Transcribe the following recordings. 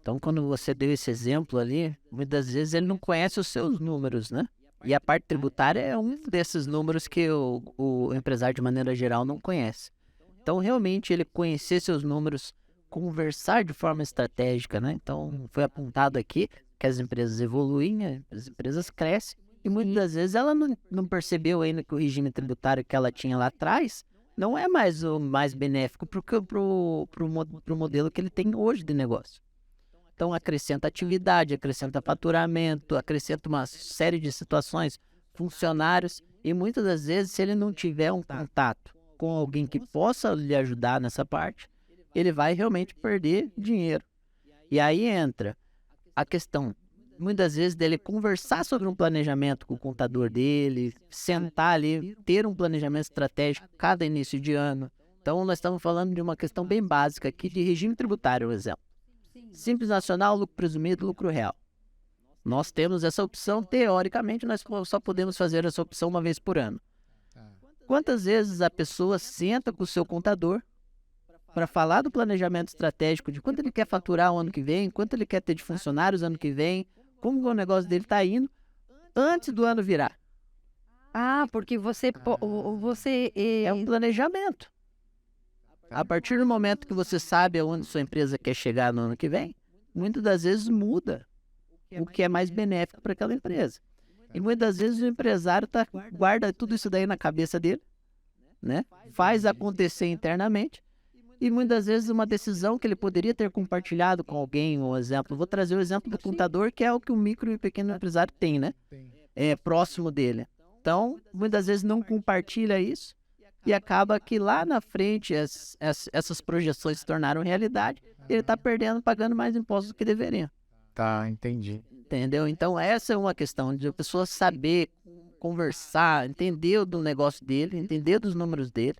Então, quando você deu esse exemplo ali, muitas vezes ele não conhece os seus números, né? E a parte tributária é um desses números que o empresário, de maneira geral, não conhece. Então, realmente, ele conhecer seus números, conversar de forma estratégica, né? Então, foi apontado aqui que as empresas evoluem, né? As empresas crescem, e muitas das vezes ela não percebeu ainda que o regime tributário que ela tinha lá atrás não é mais o mais benéfico pro modelo que ele tem hoje de negócio. Então, acrescenta atividade, acrescenta faturamento, acrescenta uma série de situações, funcionários, e muitas das vezes, se ele não tiver um contato com alguém que possa lhe ajudar nessa parte, ele vai realmente perder dinheiro. E aí entra a questão, muitas vezes, dele conversar sobre um planejamento com o contador dele, sentar ali, ter um planejamento estratégico cada início de ano. Então, nós estamos falando de uma questão bem básica aqui de regime tributário, por exemplo. Simples Nacional, lucro presumido, lucro real. Nós temos essa opção, teoricamente, nós só podemos fazer essa opção uma vez por ano. Quantas vezes a pessoa senta com o seu contador para falar do planejamento estratégico, de quanto ele quer faturar o ano que vem, quanto ele quer ter de funcionários ano que vem, como o negócio dele está indo, antes do ano virar? Porque você É um planejamento. A partir do momento que você sabe aonde sua empresa quer chegar no ano que vem, muitas das vezes muda o que é mais benéfico para aquela empresa. E muitas vezes o empresário guarda tudo isso daí na cabeça dele, né? Faz acontecer internamente, e muitas vezes uma decisão que ele poderia ter compartilhado com alguém, um exemplo. Vou trazer o exemplo do contador, que é o que o micro e pequeno empresário tem, né? É próximo dele. Então, muitas vezes não compartilha isso, e acaba que lá na frente essas projeções se tornaram realidade, e ele está perdendo, pagando mais impostos do que deveria. Tá, entendi. Entendeu? Então, essa é uma questão de a pessoa saber conversar, entender do negócio dele, entender dos números dele.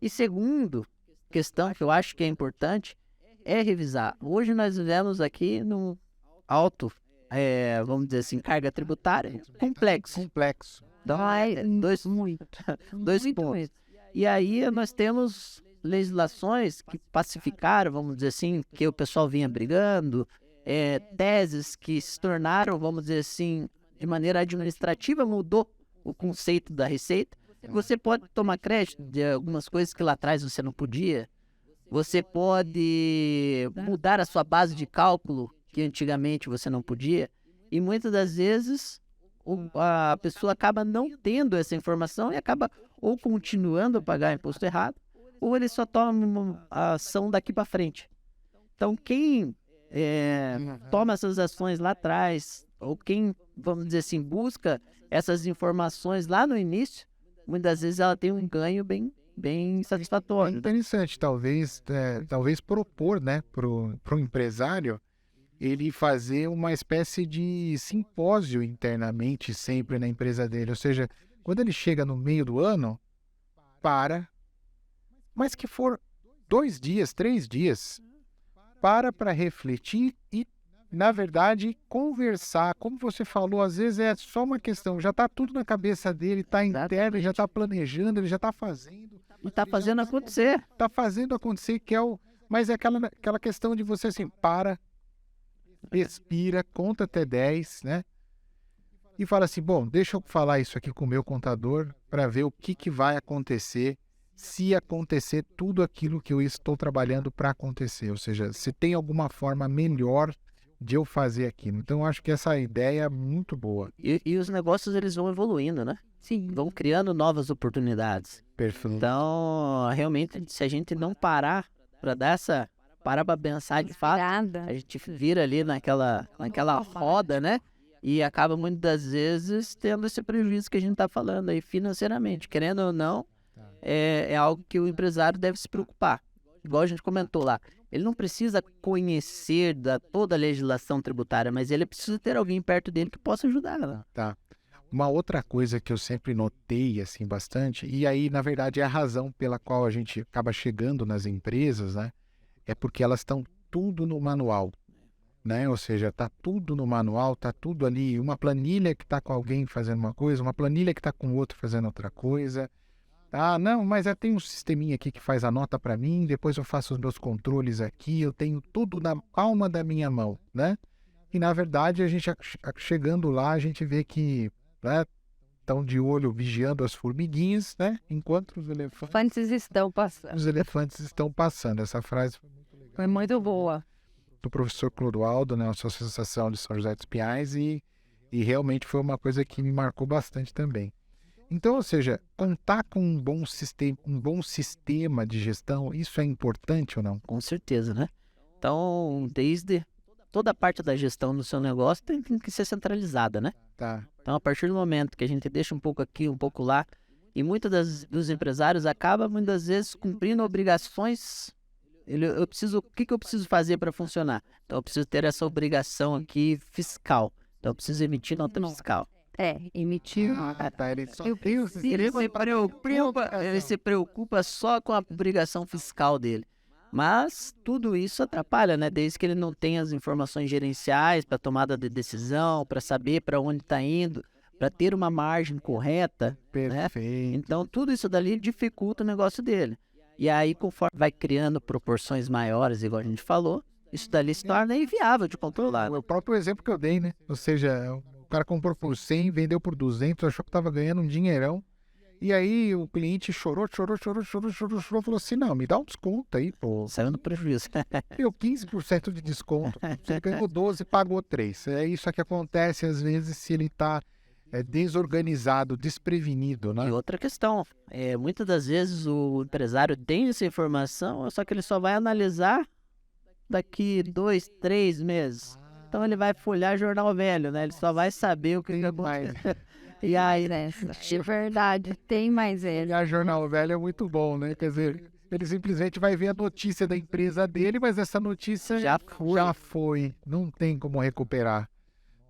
E segundo, questão que eu acho que é importante, é revisar. Hoje nós vivemos aqui num alto, vamos dizer assim, carga tributária complexo. Complexo. Então, dois muito pontos. mesmo. E aí nós temos legislações que pacificaram, vamos dizer assim, que o pessoal vinha brigando, teses que se tornaram, vamos dizer assim, de maneira administrativa, mudou o conceito da receita. Você pode tomar crédito de algumas coisas que lá atrás você não podia. Você pode mudar a sua base de cálculo, que antigamente você não podia. E muitas das vezes a pessoa acaba não tendo essa informação e acaba ou continuando a pagar imposto errado, ou ele só toma uma ação daqui para frente. Então, quem toma essas ações lá atrás, ou quem, vamos dizer assim, busca essas informações lá no início, muitas vezes ela tem um ganho bem É satisfatório. interessante, talvez propor, né, pro empresário ele fazer uma espécie de simpósio internamente sempre na empresa dele. Ou seja, quando ele chega no meio do ano, mas que for 2 dias, 3 dias, para refletir e, na verdade, conversar. Como você falou, às vezes é só uma questão, já está tudo na cabeça dele, está interno, ele já está planejando, ele já está fazendo. E está fazendo acontecer. Está fazendo acontecer, mas é aquela questão de você assim, respira, conta até 10, né? E fala assim, bom, deixa eu falar isso aqui com o meu contador para ver o que vai acontecer se acontecer tudo aquilo que eu estou trabalhando para acontecer. Ou seja, se tem alguma forma melhor de eu fazer aquilo. Então, eu acho que essa ideia é muito boa. E os negócios, eles vão evoluindo, né? Sim. Vão criando novas oportunidades. Perfeito. Então, realmente, se a gente não parar para pensar de fato, a gente vira ali naquela roda, né? E acaba muitas das vezes tendo esse prejuízo que a gente está falando aí financeiramente. Querendo ou não, é algo que o empresário deve se preocupar. Igual a gente comentou lá, ele não precisa conhecer toda a legislação tributária, mas ele precisa ter alguém perto dele que possa ajudar. Né? Tá. Uma outra coisa que eu sempre notei assim bastante, e aí na verdade é a razão pela qual a gente acaba chegando nas empresas, né? É porque elas estão tudo no manual, né? Ou seja, tá tudo no manual, tá tudo ali, uma planilha que tá com alguém fazendo uma coisa, uma planilha que tá com outro fazendo outra coisa, Ah, não, mas tem um sisteminha aqui que faz a nota para mim, depois eu faço os meus controles aqui, eu tenho tudo na palma da minha mão, né? E na verdade, a gente chegando lá, a gente vê que, né, estão de olho vigiando as formiguinhas, né? Enquanto Elefantes estão passando. os elefantes estão passando. Essa frase Foi muito boa. do professor Clodoaldo, né, a sua Associação de São José dos Pinhais, e realmente foi uma coisa que me marcou bastante também. Então, ou seja, contar com um bom sistema de gestão, isso é importante ou não? Com certeza, né? Então, desde toda a parte da gestão do seu negócio tem que ser centralizada, né? Tá. Então, a partir do momento que a gente deixa um pouco aqui, um pouco lá, e muitos dos empresários acabam, muitas vezes, cumprindo obrigações. O que eu preciso fazer para funcionar? Então, eu preciso ter essa obrigação aqui fiscal. Então, eu preciso emitir nota fiscal. Emitir. Tá, ele só Eu tem o Ele se preocupa só com a obrigação fiscal dele. Mas tudo isso atrapalha, né? Desde que ele não tenha as informações gerenciais para tomada de decisão, para saber para onde está indo, para ter uma margem correta, né? Perfeito. Então tudo isso dali dificulta o negócio dele. E aí, conforme vai criando proporções maiores, igual a gente falou, isso dali se torna inviável de controlar. O próprio exemplo que eu dei, né? Ou seja, o cara comprou por 100, vendeu por 200, achou que estava ganhando um dinheirão. E aí o cliente chorou, falou assim, não, me dá um desconto aí, pô. Saiu no prejuízo. Deu 15% de desconto. Você ganhou 12, pagou 3. É isso que acontece às vezes se ele está desorganizado, desprevenido, né? E outra questão, muitas das vezes o empresário tem essa informação, só que ele só vai analisar daqui 2, 3 meses. Então ele vai folhear jornal velho, né? Ele só vai saber o que aconteceu. E aí, né? É verdade, tem mais ele. A jornal velho é muito bom, né? Quer dizer, ele simplesmente vai ver a notícia da empresa dele, mas essa notícia Já foi. Não tem como recuperar.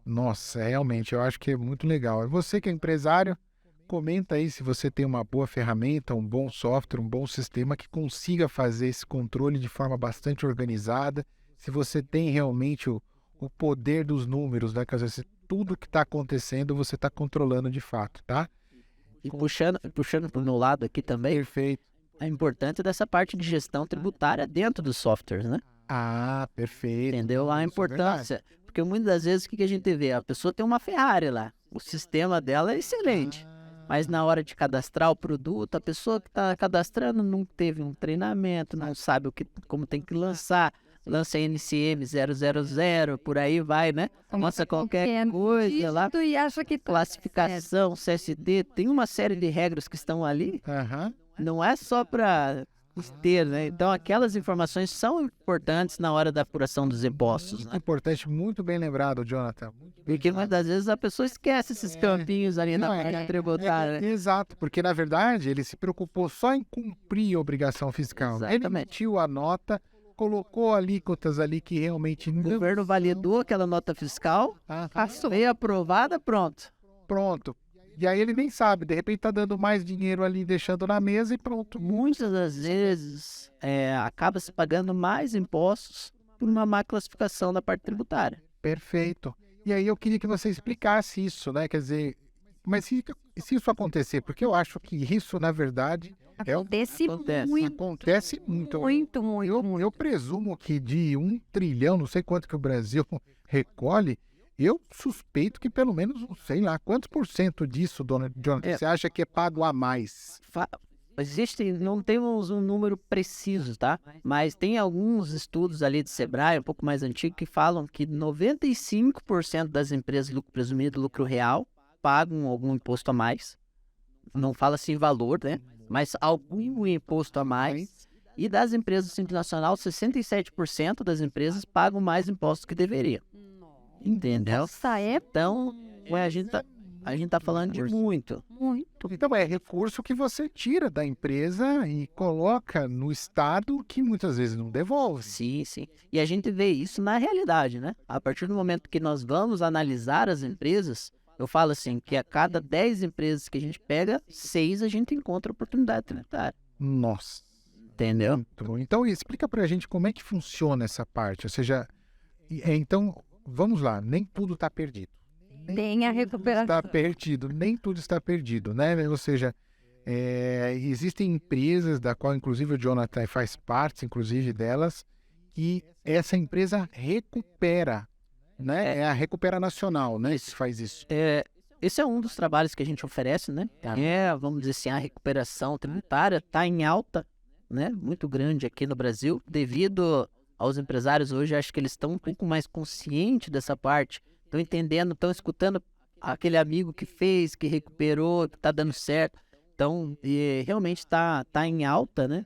Nossa, realmente, eu acho que é muito legal. E você que é empresário, comenta aí se você tem uma boa ferramenta, um bom software, um bom sistema que consiga fazer esse controle de forma bastante organizada. Se você tem realmente o poder dos números, né? Quer dizer, tudo que está acontecendo você está controlando de fato, tá? E puxando para o meu lado aqui também, Perfeito. a importância dessa parte de gestão tributária dentro dos softwares, né? Ah, perfeito. Entendeu? A Isso é importância. Porque muitas das vezes o que a gente vê? A pessoa tem uma Ferrari lá, o sistema dela é excelente. Mas na hora de cadastrar o produto, a pessoa que está cadastrando não teve um treinamento, não sabe como tem que lançar. Lança NCM 000, por aí vai, né? Lança qualquer coisa lá. E acha que Classificação, CSD, tem uma série de regras que estão ali. Aham. Não é só para ter, né? Então aquelas informações são importantes na hora da apuração dos impostos, né? Importante, muito bem lembrado, Jonathan. Porque muitas vezes a pessoa esquece esses campinhos ali na parte tributária, né? Exato, porque na verdade ele se preocupou só em cumprir a obrigação fiscal. Ele Exatamente. emitiu a nota, colocou alíquotas ali que realmente O não... governo validou aquela nota fiscal, veio aprovada, pronto. Pronto. E aí ele nem sabe, de repente tá dando mais dinheiro ali, deixando na mesa e pronto. Muitas das vezes acaba se pagando mais impostos por uma má classificação da parte tributária. Perfeito. E aí eu queria que você explicasse isso, né? Quer dizer, mas se isso acontecer, porque eu acho que isso, na verdade, acontece Acontece. muito, acontece muito. muito. Eu presumo que de 1 trilhão, não sei quanto que o Brasil recolhe, eu suspeito que pelo menos, sei lá, quantos por cento disso, dona Jonathan, você acha que é pago a mais? Não temos um número preciso, tá? Mas tem alguns estudos ali de Sebrae, um pouco mais antigos, que falam que 95% das empresas de lucro presumido, lucro real, pagam algum imposto a mais. Não fala assim valor, né? Mas algum imposto a mais. E das empresas Simples Nacional, 67% das empresas pagam mais impostos que deveriam. Entendeu? Nossa, Então, a gente tá falando de muito. muito. Então é recurso que você tira da empresa e coloca no Estado que muitas vezes não devolve. Sim, sim. E a gente vê isso na realidade, né? A partir do momento que nós vamos analisar as empresas, eu falo assim, que a cada 10 empresas que a gente pega, 6 a gente encontra oportunidade tributária. Nossa. Entendeu? Muito bom. Então explica pra gente como é que funciona essa parte. Ou seja, então, vamos lá, nem tudo está perdido. Tem a recuperação. Está perdido, nem tudo está perdido, né? Ou seja, Existem empresas, da qual inclusive o Jonathan faz parte, inclusive delas, que essa empresa recupera, né? É a Recupera Nacional, né? Que faz isso. Esse é um dos trabalhos que a gente oferece, né? Vamos dizer assim, a recuperação tributária está em alta, né? Muito grande aqui no Brasil, devido aos empresários hoje, acho que eles estão um pouco mais conscientes dessa parte, estão entendendo, estão escutando aquele amigo que fez, que recuperou, que está dando certo. Então, realmente está em alta, né?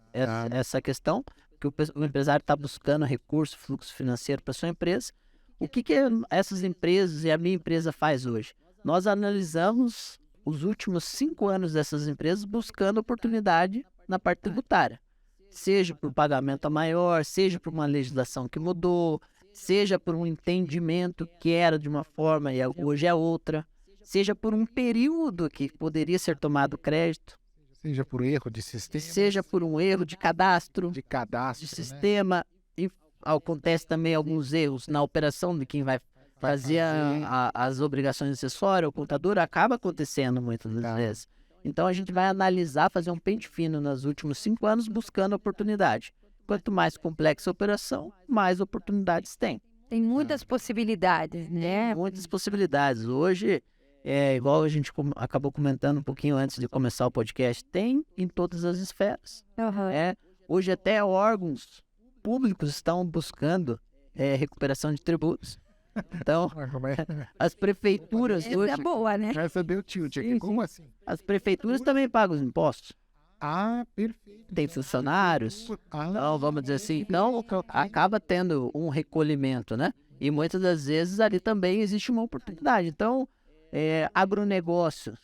Essa questão, que o empresário está buscando recurso, fluxo financeiro para sua empresa. O que essas empresas e a minha empresa faz hoje? Nós analisamos os últimos 5 anos dessas empresas buscando oportunidade na parte tributária. Seja por pagamento a maior, seja por uma legislação que mudou, seja por um entendimento que era de uma forma e hoje é outra, seja por um período que poderia ser tomado crédito, Seja por erro de sistema. seja por um erro de cadastro, De cadastro, de né? sistema. E acontece também alguns erros na operação de quem vai fazer as obrigações acessórias, o contador, acaba acontecendo muitas das vezes. Então a gente vai analisar, fazer um pente fino nos últimos 5 anos buscando oportunidade. Quanto mais complexa a operação, mais oportunidades tem. Tem muitas possibilidades, né? Muitas possibilidades. Hoje, igual a gente acabou comentando um pouquinho antes de começar o podcast, tem em todas as esferas. Aham. Hoje até órgãos públicos estão buscando recuperação de tributos. Então, Como é? as prefeituras Essa hoje, é boa, né? Essa deu tilt aqui. Sim, Como assim? as prefeituras também pagam os impostos. Ah, perfeito. Tem funcionários. Então, vamos dizer assim, então acaba tendo um recolhimento, né? E muitas das vezes ali também existe uma oportunidade. Então, agronegócio.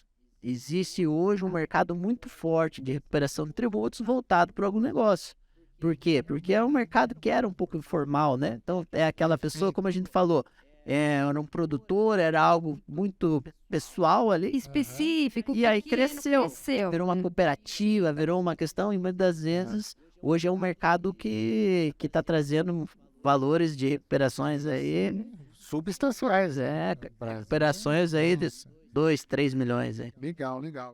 Existe hoje um mercado muito forte de recuperação de tributos voltado para o agronegócio. Por quê? Porque é um mercado que era um pouco informal, né? Então, é aquela pessoa, como a gente falou, era um produtor, era algo muito pessoal ali. Específico. E aí pequeno, cresceu. Virou uma cooperativa, virou uma questão, e muitas das vezes, hoje é um mercado que está trazendo valores de recuperações aí Substanciais. recuperações aí de 2, 3 milhões aí. Legal, legal.